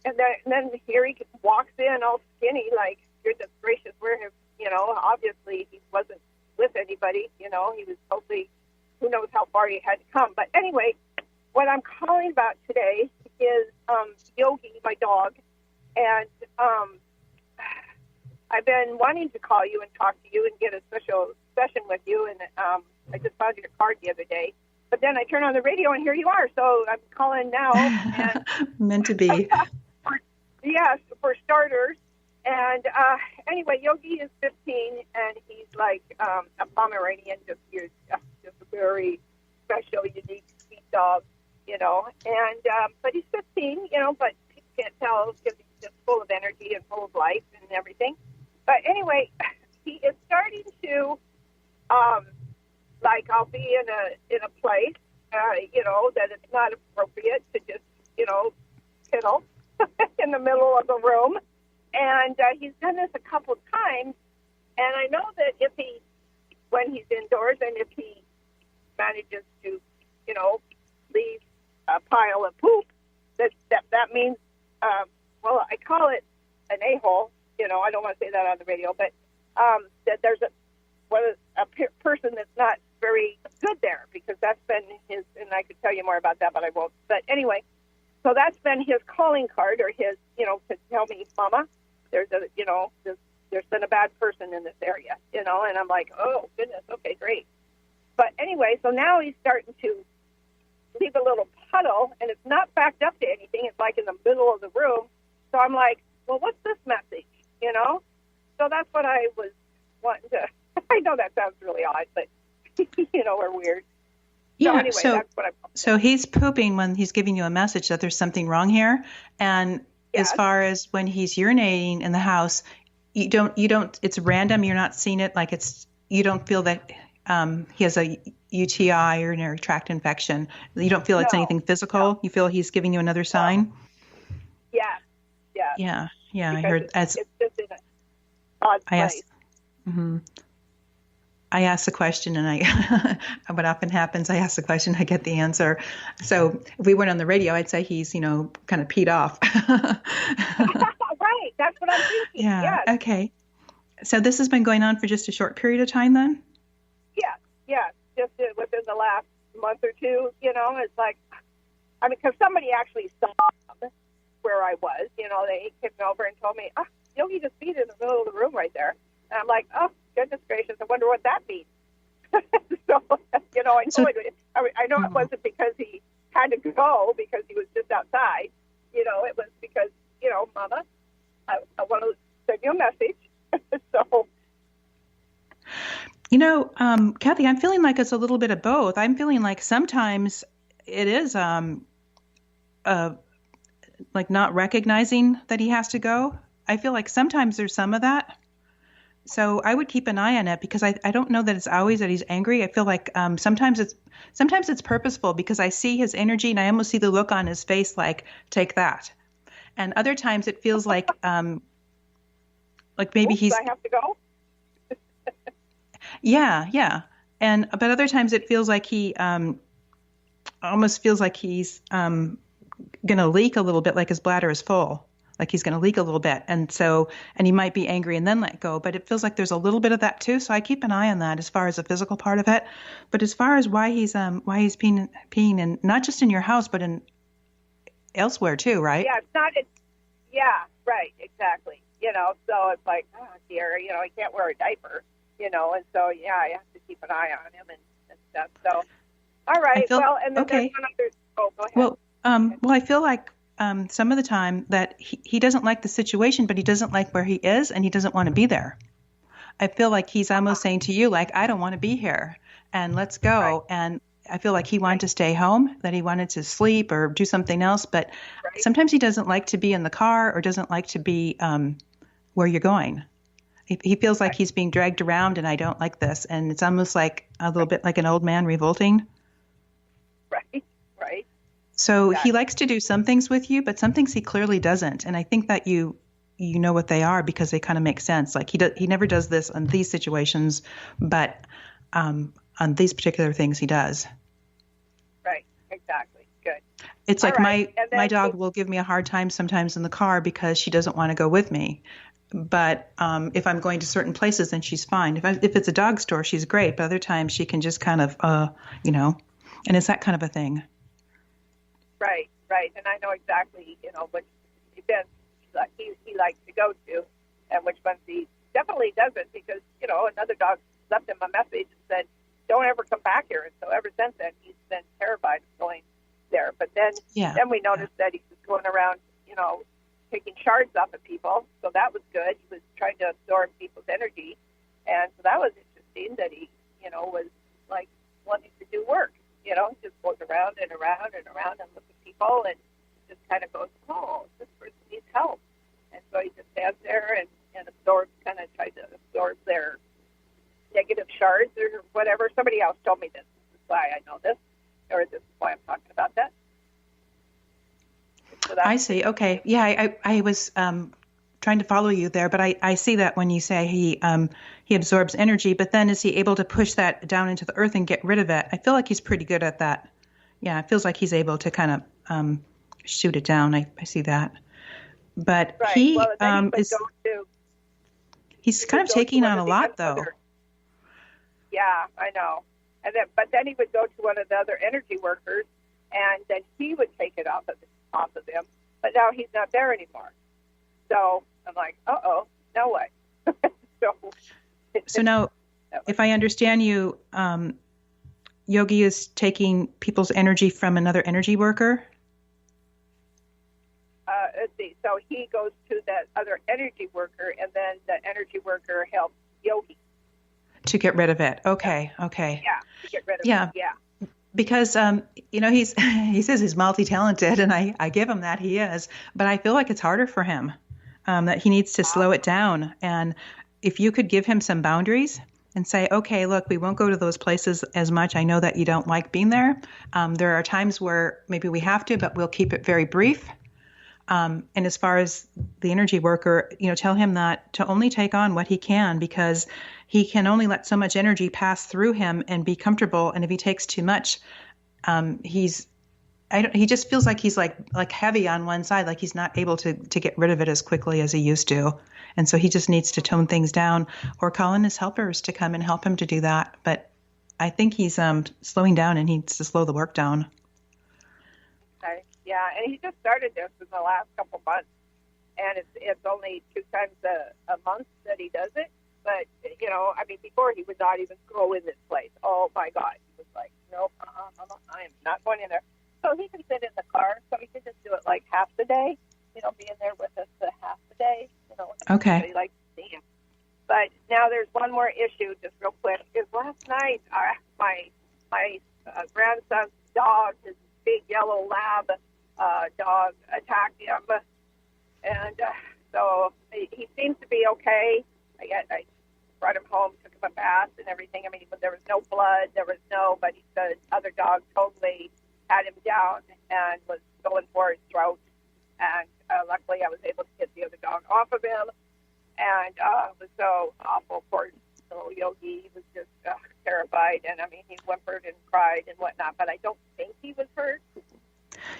and then here he walks in all skinny, like, goodness gracious, where have, obviously he wasn't with anybody, he was totally, who knows how far he had to come. But anyway, what I'm calling about today is Yogi, my dog, and I've been wanting to call you and talk to you and get a special session with you, and I just found your card the other day. But then I turn on the radio and here you are, so I'm calling now. And meant to be. Yes, for starters. And anyway, Yogi is 15, and he's like a Pomeranian, just a very special, unique, sweet dog, And but he's 15, but you can't tell because he's just full of energy and full of life and everything. But anyway, he is starting to, I'll be in a place, that it's not appropriate to just, piddle in the middle of the room. And he's done this a couple of times. And I know that when he's indoors and if he manages to, leave a pile of poop, that means, I call it an a-hole. I don't want to say that on the radio, but that there's a person that's not very good there, because that's been his, and I could tell you more about that, but I won't. But anyway, so that's been his calling card, or his, to tell me, Mama, there's been a bad person in this area, and I'm like, oh, goodness, okay, great. But anyway, so now he's starting to leave a little puddle, and it's not backed up to anything. It's like in the middle of the room. So I'm like, well, what's this message, So that's what I was wanting to, I know that sounds really odd, but, or weird. Yeah. So anyway, that's what I'm. So he's pooping when he's giving you a message that there's something wrong here. And as far as when he's urinating in the house, you don't, it's random. You're not seeing it like you don't feel that he has a UTI, urinary tract infection. You don't feel it's anything physical. No. You feel he's giving you another sign. Yeah. Yeah. Because I heard it's just in an odd place. I ask the question, and what often happens, I ask the question, I get the answer. So if we weren't on the radio, I'd say he's, kind of peed off. Right. That's what I'm thinking. Yeah. Yes. Okay. So this has been going on for just a short period of time then? Yeah. Just within the last month or two, it's like, because somebody actually saw where I was, they came over and told me, Yogi just peed in the middle of the room right there. And I'm like, oh, goodness gracious, I wonder what that means. So, I know it wasn't because he had to go because he was just outside. It was because, Mama, I want to send you a message. So. Kathy, I'm feeling like it's a little bit of both. I'm feeling like sometimes it is like not recognizing that he has to go. I feel like sometimes there's some of that. So I would keep an eye on it because I don't know that it's always that he's angry. I feel like sometimes it's purposeful because I see his energy and I almost see the look on his face like, take that. And other times it feels like maybe he's. I have to go? Yeah. But other times it feels like he almost feels like he's going to leak a little bit, like his bladder is full. Like he's going to leak a little bit. And he might be angry and then let go. But it feels like there's a little bit of that too. So I keep an eye on that as far as the physical part of it. But as far as why he's peeing and not just in your house, but in elsewhere too, right? Yeah, it's not. Yeah, right, exactly. So it's like, oh dear, he can't wear a diaper, and so I have to keep an eye on him and stuff. So, all right, and then there's one other. Oh, go ahead. Well, I feel like. Some of the time that he doesn't like the situation, but he doesn't like where he is and he doesn't want to be there. I feel like he's almost saying to you, like, I don't want to be here and let's go. Right. And I feel like he wanted to stay home, that he wanted to sleep or do something else. But sometimes he doesn't like to be in the car or doesn't like to be where you're going. He feels like he's being dragged around and I don't like this. And it's almost like a little bit like an old man revolting. Right. So he likes to do some things with you, but some things he clearly doesn't. And I think that you know what they are because they kind of make sense. Like he never does this on these situations, but on these particular things he does. Right. Exactly. Good. It's like my dog will give me a hard time sometimes in the car because she doesn't want to go with me. But if I'm going to certain places, then she's fine. If it's a dog store, she's great. But other times she can just kind of, and it's that kind of a thing. Right. And I know exactly, which events he likes to go to and which ones he definitely doesn't because, another dog left him a message and said, don't ever come back here. And so ever since then, he's been terrified of going there. But then we noticed that he was going around, taking shards off of people. So that was good. He was trying to absorb people's energy. And so that was interesting that he, was like wanting to do work. Just goes around and around and around and looks at people and just kind of goes, oh, this person needs help. And so he just stands there and absorbs, kind of tries to absorb their negative shards or whatever. Somebody else told me this. This is why I know this, or this is why I'm talking about that. So I see. Okay. Yeah, I was trying to follow you there, but I see that when you say he absorbs energy, but then is he able to push that down into the earth and get rid of it? I feel like he's pretty good at that. Yeah, it feels like he's able to kind of shoot it down. I see that. But he he's kind of taking on a lot, though. Yeah, I know. But then he would go to one of the other energy workers, and then he would take it off of him. But now he's not there anymore. So I'm like, uh-oh, no way. So now, if I understand you, Yogi is taking people's energy from another energy worker? Let's see. So he goes to that other energy worker, and then the energy worker helps Yogi. To get rid of it. Okay. Yeah, to get rid of it. Yeah. because he says he's multi-talented, and I give him that, he is, but I feel like it's harder for him, that he needs to slow it down. And if you could give him some boundaries and say, okay, look, we won't go to those places as much. I know that you don't like being there. There are times where maybe we have to, but we'll keep it very brief. And as far as the energy worker, tell him that to only take on what he can, because he can only let so much energy pass through him and be comfortable. And if he takes too much, he just feels like he's like heavy on one side, like he's not able to get rid of it as quickly as he used to. And so he just needs to tone things down, or call in his helpers to come and help him to do that. But I think he's slowing down, and he needs to slow the work down. Okay. Yeah, and he just started this in the last couple months, and it's only 2 times a month that he does it. But, before he would not even go in this place. Oh, my God. He was like, nope, I am not going in there. So he can sit in the car, so he can just do it like half the day, be in there with us half the day, Okay. He likes to see him. But now there's one more issue, just real quick, is last night my grandson's dog, his big yellow lab dog, attacked him. And so he seems to be okay. I brought him home, took him a bath and everything. There was no blood, but the other dog totally had him down and was going for his throat. And luckily I was able to get the other dog off of him. And it was so awful. Poor little Yogi was just terrified. And, he whimpered and cried and whatnot, but I don't think he was hurt.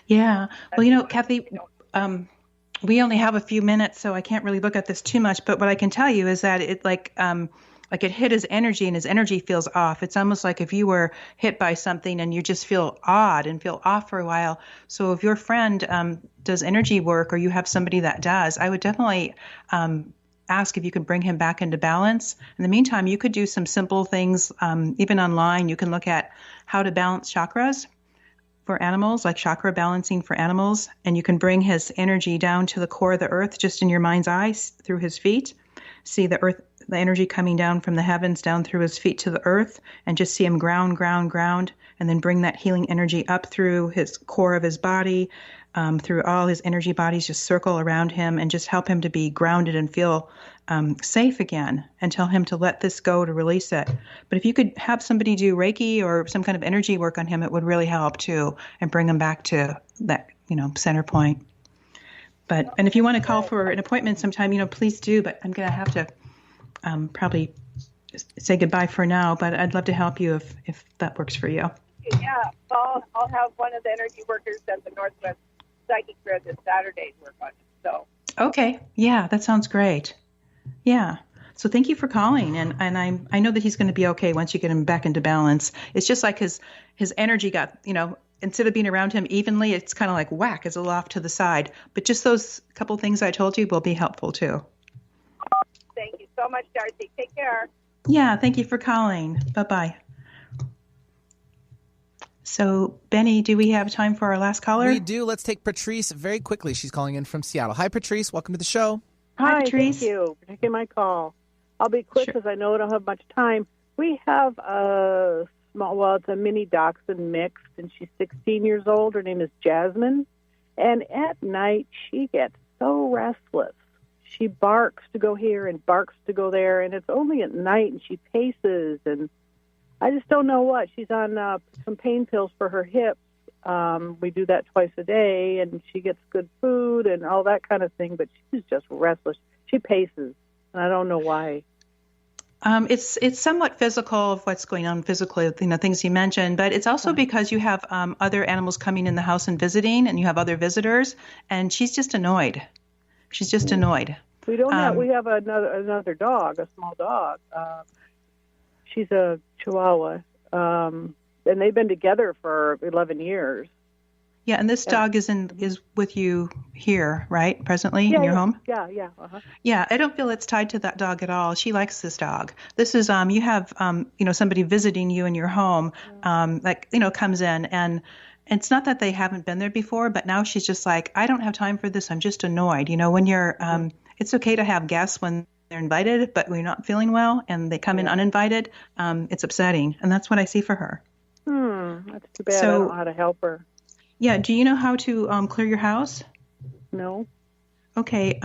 Yeah. Well, Kathy, we only have a few minutes, so I can't really look at this too much. But what I can tell you is that it it hit his energy, and his energy feels off. It's almost like if you were hit by something and you just feel odd and feel off for a while. So if your friend does energy work, or you have somebody that does, I would definitely ask if you could bring him back into balance. In the meantime, you could do some simple things, even online. You can look at how to balance chakras for animals, like chakra balancing for animals, and you can bring his energy down to the core of the earth, just in your mind's eye, through his feet. See the earth, the energy coming down from the heavens down through his feet to the earth, and just see him ground, and then bring that healing energy up through his core of his body, through all his energy bodies, just circle around him and just help him to be grounded and feel safe again, and tell him to let this go, to release it. But if you could have somebody do Reiki or some kind of energy work on him, it would really help too, and bring him back to that, center point. And if you want to call for an appointment sometime, please do, but I'm going to have to probably say goodbye for now, but I'd love to help you if that works for you. Yeah, I'll have one of the energy workers at the Northwest Psychic Fair this Saturday work on it. So. Okay. Yeah, that sounds great. Yeah. So thank you for calling, and I know that he's going to be okay once you get him back into balance. It's just like his energy got, instead of being around him evenly, it's kind of like whack, it's a little off to the side. But just those couple things I told you will be helpful too. Thank you so much, Darcy. Take care. Yeah, thank you for calling. Bye-bye. So, Benny, do we have time for our last caller? We do. Let's take Patrice very quickly. She's calling in from Seattle. Hi, Patrice. Welcome to the show. Hi, Patrice. Thank you for taking my call. I'll be quick because I know I don't have much time. We have a it's a mini dachshund mixed, and she's 16 years old. Her name is Jasmine. And at night, she gets so restless. She barks to go here and barks to go there, and it's only at night, and she paces, and I just don't know what. She's on some pain pills for her hips. We do that twice a day, and she gets good food and all that kind of thing, but she's just restless. She paces, and I don't know why. It's somewhat physical of what's going on physically, things you mentioned, but it's also because you have other animals coming in the house and visiting, and you have other visitors, and she's just annoyed. She's just annoyed. We don't have. We have another dog, a small dog. She's a Chihuahua, and they've been together for 11 years. Yeah, and this dog is with you here, right? Presently in your home. Yeah, yeah. Uh-huh. Yeah, I don't feel it's tied to that dog at all. She likes this dog. This is you have somebody visiting you in your home, comes in, and it's not that they haven't been there before, but now she's just like, I don't have time for this. I'm just annoyed. When you're, it's okay to have guests when they're invited, but when you're not feeling well and they come in uninvited, it's upsetting, and that's what I see for her. that's too bad. So- I don't know how to help her. Yeah, do you know how to clear your house? No. Okay,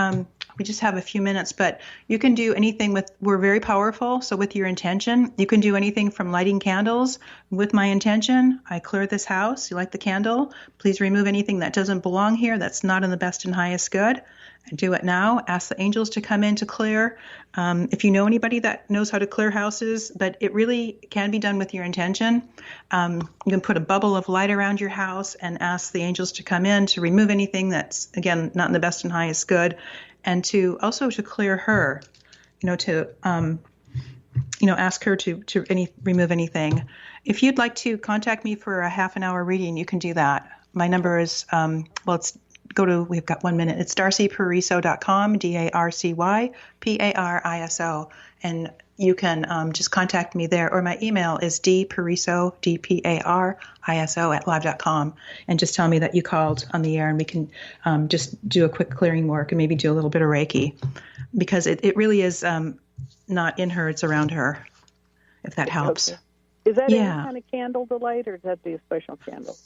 we just have a few minutes, but you can do anything we're very powerful, so with your intention, you can do anything from lighting candles. With my intention, I clear this house. You like the candle? Please remove anything that doesn't belong here, that's not in the best and highest good. Do it now. Ask the angels to come in to clear. If you know anybody that knows how to clear houses, but it really can be done with your intention. You can put a bubble of light around your house and ask the angels to come in to remove anything that's, again, not in the best and highest good, and to also to clear her, to ask her to remove anything. If you'd like to contact me for a half an hour reading, you can do that. My number is, we've got 1 minute. It's darcypariso.com, DarcyPariso. And you can just contact me there. Or my email is dpariso, DPARISO @live.com. And just tell me that you called on the air, and we can just do a quick clearing work and maybe do a little bit of Reiki. Because it really is not in her, it's around her, if that helps. Okay. Is that any kind of candle to light, or does that be a special candle?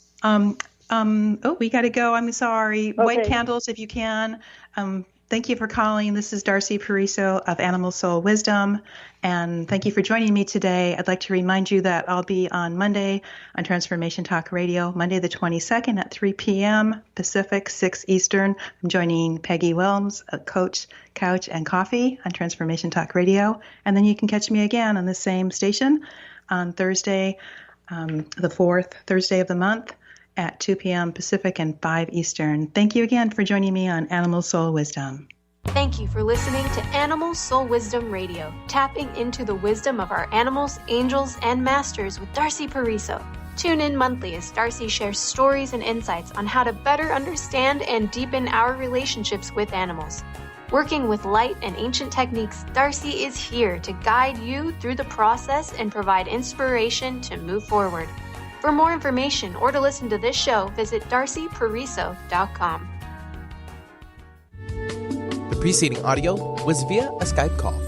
We got to go. I'm sorry. Okay. White candles, if you can. Thank you for calling. This is Darcy Pariso of Animal Soul Wisdom, and thank you for joining me today. I'd like to remind you that I'll be on Monday on Transformation Talk Radio, Monday the 22nd at 3 p.m. Pacific, 6 Eastern. I'm joining Peggy Wilms, Coach, Couch, and Coffee on Transformation Talk Radio, and then you can catch me again on the same station on Thursday, the 4th Thursday of the month, at 2 p.m. Pacific and 5 Eastern. Thank you again for joining me on Animal Soul Wisdom. Thank you for listening to Animal Soul Wisdom Radio, tapping into the wisdom of our animals, angels, and masters with Darcy Pariso. Tune in monthly as Darcy shares stories and insights on how to better understand and deepen our relationships with animals. Working with light and ancient techniques, Darcy is here to guide you through the process and provide inspiration to move forward. For more information or to listen to this show, visit darcypariso.com. The preceding audio was via a Skype call.